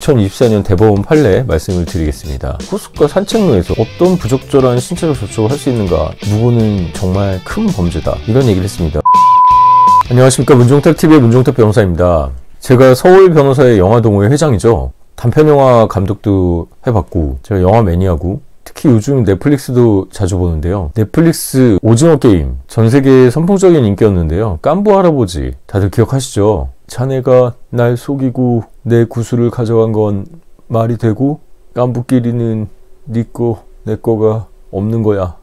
2024년 대법원 판례 말씀을 드리겠습니다. 호숫가 산책로에서 어떤 부적절한 신체적 접촉을 할 수 있는가, 무고는 정말 큰 범죄다, 이런 얘기를 했습니다. 안녕하십니까, 문종탁TV의 문종탁 변호사입니다. 제가 서울 변호사의 영화동호회 회장이죠. 단편영화 감독도 해봤고, 제가 영화 매니아고, 특히 요즘 넷플릭스도 자주 보는데요. 넷플릭스 오징어 게임, 전세계에 선풍적인 인기였는데요. 깐부 할아버지 다들 기억하시죠? 자네가 날 속이고 내 구슬을 가져간 건 말이 되고, 깐부끼리는 네 거, 내 거가 없는 거야.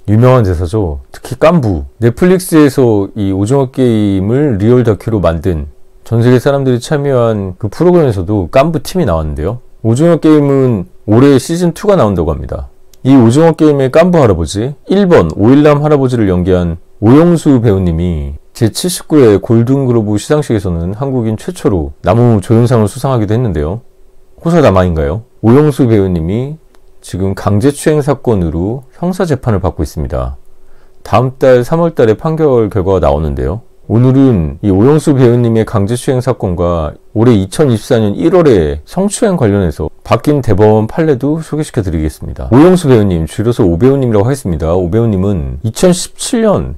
유명한 대사죠. 특히 깐부. 넷플릭스에서 이 오징어 게임을 리얼 다큐로 만든, 전세계 사람들이 참여한 그 프로그램에서도 깐부 팀이 나왔는데요. 오징어 게임은 올해 시즌2가 나온다고 합니다. 이 오징어 게임의 깐부 할아버지, 1번 오일남 할아버지를 연기한 오영수 배우님이 제79회 골든글로브 시상식에서는 한국인 최초로 나무 조연상을 수상하기도 했는데요. 호사다마인가요? 오영수 배우님이 지금 강제추행 사건으로 형사재판을 받고 있습니다. 다음 달 3월 달에 판결 결과가 나오는데요. 오늘은 이 오영수 배우님의 강제추행 사건과 올해 2024년 1월에 성추행 관련해서 바뀐 대법원 판례도 소개시켜 드리겠습니다. 오영수 배우님, 줄여서 오배우님이라고 하겠습니다. 오배우님은 2017년,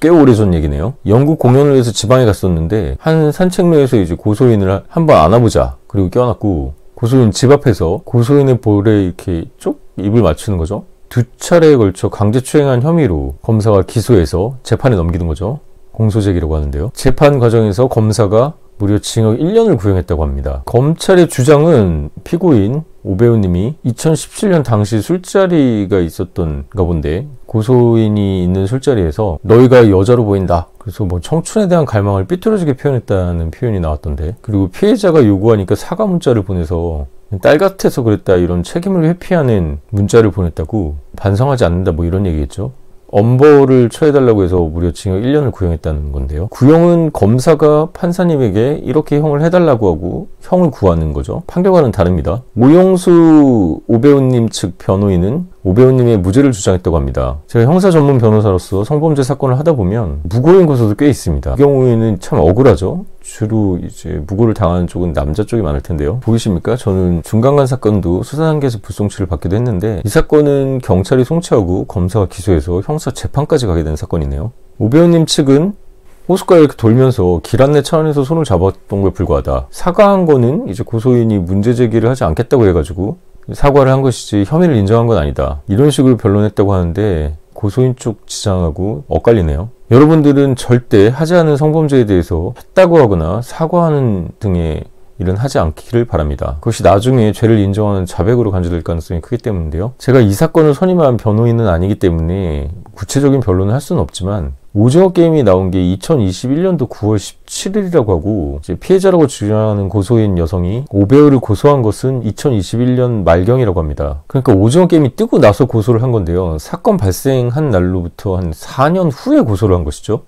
꽤 오래전 얘기네요. 연극 공연을 위해서 지방에 갔었는데 한 산책로에서 이제 고소인을 한번 안아보자, 그리고 껴안았고, 고소인 집 앞에서 고소인의 볼에 이렇게 쭉 입을 맞추는 거죠. 2차례에 걸쳐 강제추행한 혐의로 검사가 기소해서 재판에 넘기는 거죠. 공소제기라고 하는데요. 재판 과정에서 검사가 무려 징역 1년을 구형했다고 합니다. 검찰의 주장은 피고인 오배우님이 2017년 당시 술자리가 있었던가 본데, 고소인이 있는 술자리에서 너희가 여자로 보인다, 그래서 뭐 청춘에 대한 갈망을 삐뚤어지게 표현했다는 표현이 나왔던데, 그리고 피해자가 요구하니까 사과 문자를 보내서 딸 같아서 그랬다, 이런 책임을 회피하는 문자를 보냈다고, 반성하지 않는다, 뭐 이런 얘기겠죠. 엄벌을 처해달라고 해서 무려 징역 1년을 구형했다는 건데요. 구형은 검사가 판사님에게 이렇게 형을 해달라고 하고 형을 구하는 거죠. 판결과는 다릅니다. 오영수 오배우님 측 변호인은 오배우님의 무죄를 주장했다고 합니다. 제가 형사 전문 변호사로서 성범죄 사건을 하다 보면 무고인 고소도 꽤 있습니다. 이 경우에는 참 억울하죠. 주로 이제 무고를 당하는 쪽은 남자 쪽이 많을 텐데요. 보이십니까? 저는 중간간 사건도 수사 단계에서 불송치를 받기도 했는데, 이 사건은 경찰이 송치하고 검사가 기소해서 형사 재판까지 가게 된 사건이네요. 오배우님 측은 호숫가에 이렇게 돌면서 길 안내 차원에서 손을 잡았던 거에 불과하다, 사과한 거는 이제 고소인이 문제 제기를 하지 않겠다고 해가지고 사과를 한 것이지 혐의를 인정한 건 아니다, 이런 식으로 변론했다고 하는데, 고소인 쪽 주장하고 엇갈리네요. 여러분들은 절대 하지 않은 성범죄에 대해서 했다고 하거나 사과하는 등의 일은 하지 않기를 바랍니다. 그것이 나중에 죄를 인정하는 자백으로 간주될 가능성이 크기 때문인데요. 제가 이 사건을 선임한 변호인은 아니기 때문에 구체적인 변론을 할 수는 없지만, 오징어 게임이 나온 게 2021년도 9월 17일이라고 하고, 이제 피해자라고 주장하는 고소인 여성이 오배우를 고소한 것은 2021년 말경이라고 합니다. 그러니까 오징어 게임이 뜨고 나서 고소를 한 건데요. 사건 발생한 날로부터 한 4년 후에 고소를 한 것이죠.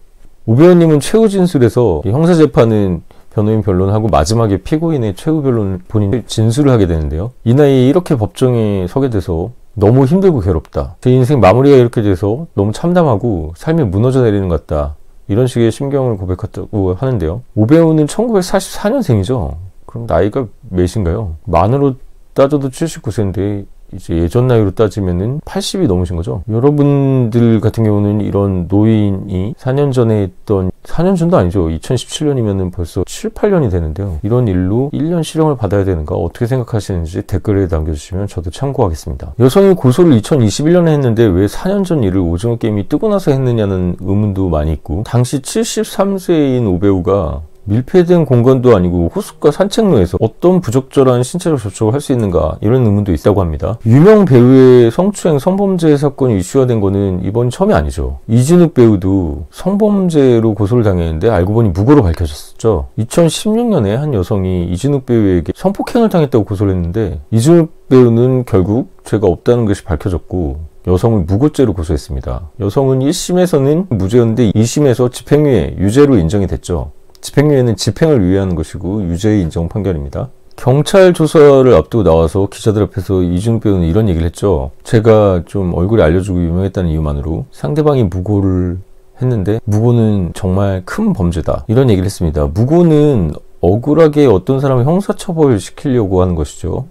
오배우님은 최후 진술에서 형사재판은 변호인 변론하고 마지막에 피고인의 최후 변론 본인이 진술을 하게 되는데요. 이 나이에 이렇게 법정에 서게 돼서 너무 힘들고 괴롭다, 제 인생 마무리가 이렇게 돼서 너무 참담하고 삶이 무너져 내리는 것 같다, 이런 식의 심경을 고백했다고 하는데요. 오배우는 1944년생이죠. 그럼 나이가 몇인가요? 만으로 따져도 79세인데 이제 예전 나이로 따지면은 80이 넘으신 거죠. 여러분들 같은 경우는 이런 노인이 4년 전에 했던, 4년 전도 아니죠, 2017년이면은 벌써 7, 8년이 되는데요. 이런 일로 1년 실형을 받아야 되는가, 어떻게 생각하시는지 댓글에 남겨주시면 저도 참고하겠습니다. 여성이 고소를 2021년에 했는데 왜 4년 전 일을 오징어 게임이 뜨고 나서 했느냐는 의문도 많이 있고, 당시 73세인 오배우가 밀폐된 공간도 아니고 호숫가 산책로에서 어떤 부적절한 신체적 접촉을 할 수 있는가, 이런 의문도 있다고 합니다. 유명 배우의 성추행 성범죄 사건이 이슈가 된 거는 이번이 처음이 아니죠. 이진욱 배우도 성범죄로 고소를 당했는데 알고 보니 무고로 밝혀졌었죠. 2016년에 한 여성이 이진욱 배우에게 성폭행을 당했다고 고소를 했는데, 이진욱 배우는 결국 죄가 없다는 것이 밝혀졌고 여성을 무고죄로 고소했습니다. 여성은 1심에서는 무죄였는데 2심에서 집행유예, 유죄로 인정이 됐죠. 집행유예는 집행을 유예하는 것이고 유죄의 인정 판결입니다. 경찰 조사를 앞두고 나와서 기자들 앞에서 이진욱 배우는 이런 얘기를 했죠. 제가 좀 얼굴이 알려주고 유명했다는 이유만으로 상대방이 무고를 했는데 무고는 정말 큰 범죄다, 이런 얘기를 했습니다. 무고는 억울하게 어떤 사람을 형사처벌 시키려고 하는 것이죠.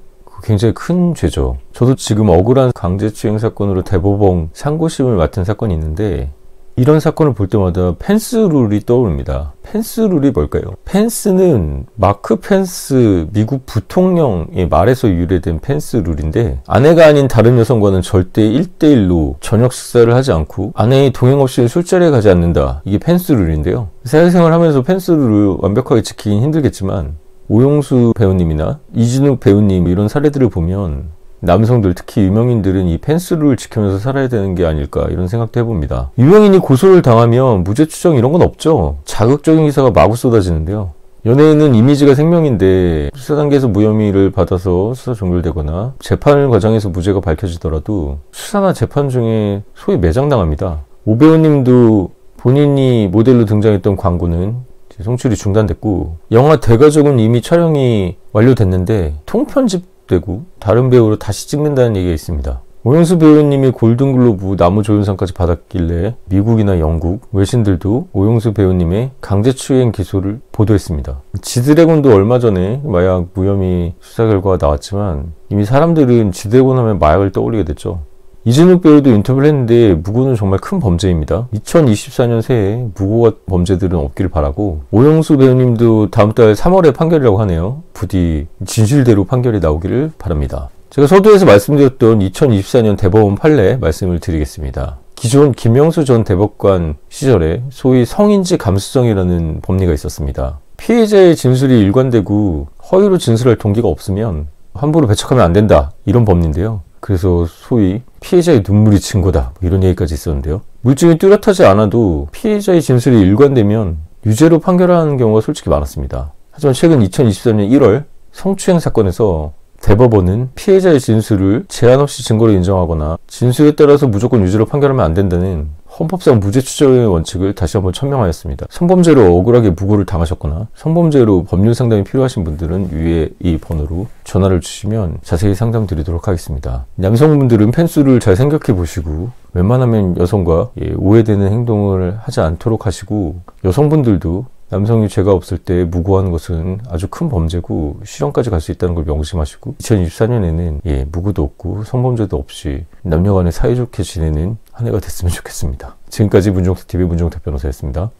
굉장히 큰 죄죠. 저도 지금 억울한 강제추행 사건으로 대법원 상고심을 맡은 사건이 있는데, 이런 사건을 볼 때마다 펜스 룰이 떠오릅니다. 펜스 룰이 뭘까요? 펜스는 마크 펜스 미국 부통령의 말에서 유래된 펜스 룰인데, 아내가 아닌 다른 여성과는 절대 1대1로 저녁 식사를 하지 않고 아내의 동행 없이는 술자리에 가지 않는다. 이게 펜스 룰인데요. 사회생활 하면서 펜스 룰을 완벽하게 지키긴 힘들겠지만, 오용수 배우님이나 이진욱 배우님 이런 사례들을 보면 남성들, 특히 유명인들은 이 펜스룰을 지키면서 살아야 되는 게 아닐까 이런 생각도 해봅니다. 유명인이 고소를 당하면 무죄 추정 이런 건 없죠. 자극적인 기사가 마구 쏟아지는데요. 연예인은 이미지가 생명인데 수사 단계에서 무혐의를 받아서 수사 종결되거나 재판 과정에서 무죄가 밝혀지더라도 수사나 재판 중에 소위 매장당합니다. 오 배우님도 본인이 모델로 등장했던 광고는 송출이 중단됐고, 영화 대가족은 이미 촬영이 완료됐는데 통편집되고 다른 배우로 다시 찍는다는 얘기가 있습니다. 오영수 배우님이 골든글로브 나무조연상까지 받았길래 미국이나 영국 외신들도 오영수 배우님의 강제추행 기소를 보도했습니다. 지드래곤도 얼마 전에 마약 무혐의 수사 결과가 나왔지만 이미 사람들은 지드래곤 하면 마약을 떠올리게 됐죠. 이진욱 배우도 인터뷰를 했는데 무고는 정말 큰 범죄입니다. 2024년 새해 무고가 범죄들은 없기를 바라고, 오영수 배우님도 다음 달 3월에 판결이라고 하네요. 부디 진실대로 판결이 나오기를 바랍니다. 제가 서두에서 말씀드렸던 2024년 대법원 판례 말씀을 드리겠습니다. 기존 김영수 전 대법관 시절에 소위 성인지 감수성이라는 법리가 있었습니다. 피해자의 진술이 일관되고 허위로 진술할 동기가 없으면 함부로 배척하면 안 된다, 이런 법리인데요. 그래서 소위 피해자의 눈물이 증거다, 이런 얘기까지 있었는데요. 물증이 뚜렷하지 않아도 피해자의 진술이 일관되면 유죄로 판결하는 경우가 솔직히 많았습니다. 하지만 최근 2024년 1월 성추행 사건에서 대법원은 피해자의 진술을 제한 없이 증거로 인정하거나 진술에 따라서 무조건 유죄로 판결하면 안 된다는 헌법상 무죄 추정의 원칙을 다시 한번 천명하였습니다. 성범죄로 억울하게 무고를 당하셨거나 성범죄로 법률 상담이 필요하신 분들은 위에 이 번호로 전화를 주시면 자세히 상담 드리도록 하겠습니다. 남성분들은 펜스를 잘 생각해 보시고 웬만하면 여성과 오해되는 행동을 하지 않도록 하시고, 여성분들도 남성이 죄가 없을 때 무고하는 것은 아주 큰 범죄고 실형까지 갈 수 있다는 걸 명심하시고, 2024년에는 무고도 없고 성범죄도 없이 남녀간에 사이좋게 지내는 한 해가 됐으면 좋겠습니다. 지금까지 문종택TV 문종택 변호사였습니다.